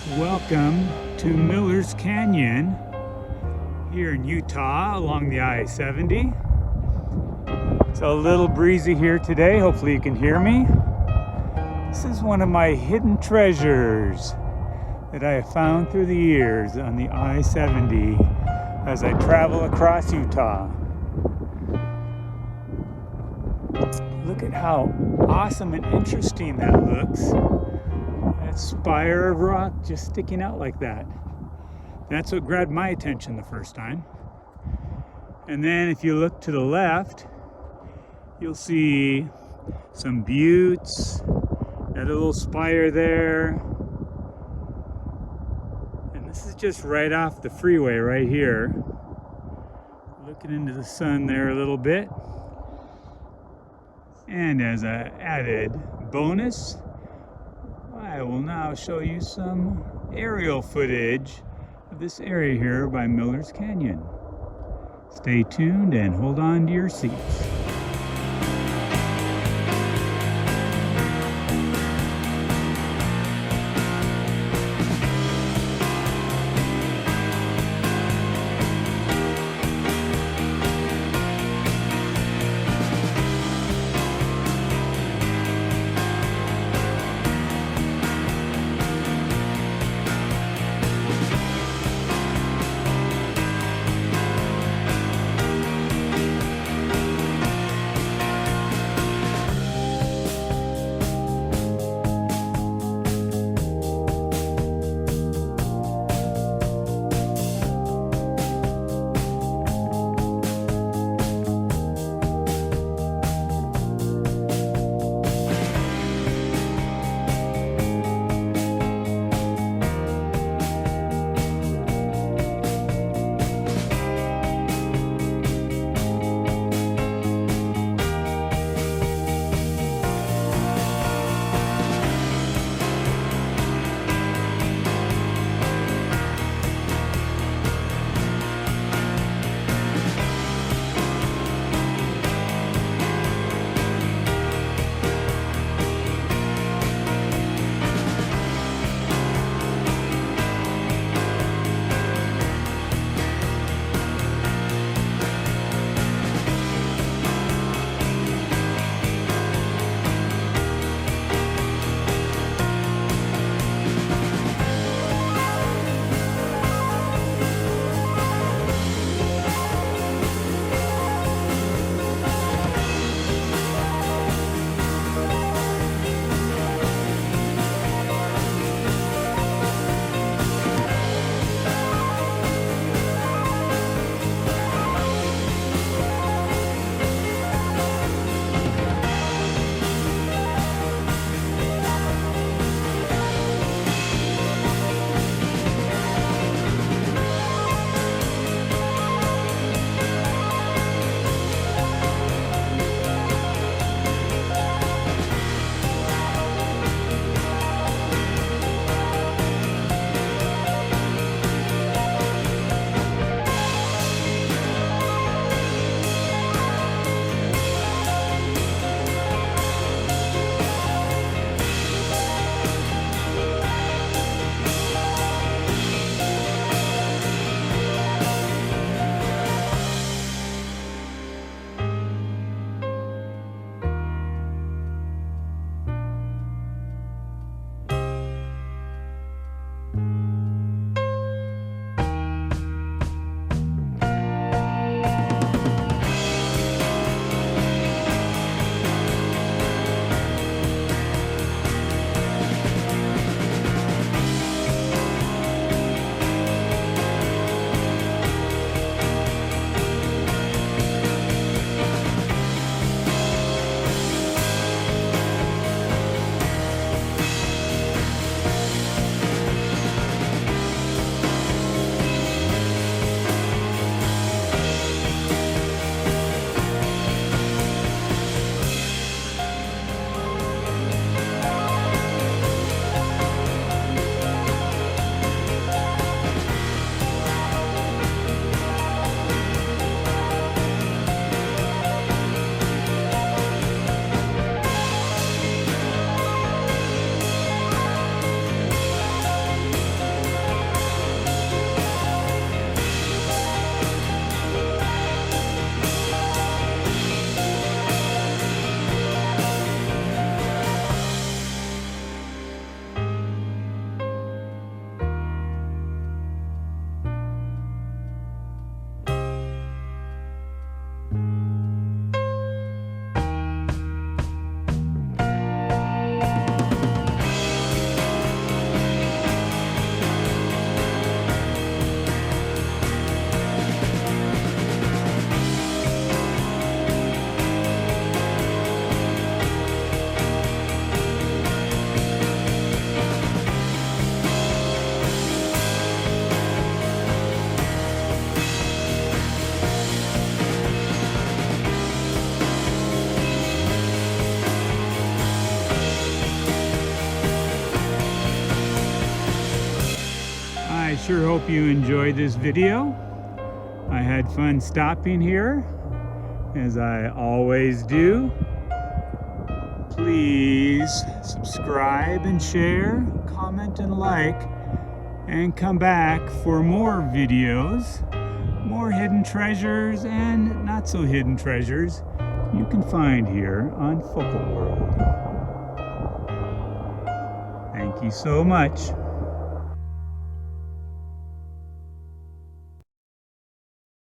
Welcome to Miller's Canyon here in Utah along the I-70. It's a little breezy here today. Hopefully you can hear me. This is one of my hidden treasures that I have found through the years on the I-70 as I travel across Utah. Look at how awesome and interesting that looks. That spire of rock just sticking out like that. That's what grabbed my attention the first time. And then if you look to the left, you'll see some buttes, that little spire there. And this is just right off the freeway right here. Looking into the sun there a little bit. And as an added bonus, I will now show you some aerial footage of this area here by Miller's Canyon. Stay tuned and hold on to your seats. sure hope you enjoyed this video. I had fun stopping here, as I always do. Please subscribe and share, comment and like, and come back for more videos, more hidden treasures and not so hidden treasures you can find here on Focal World. Thank you so much.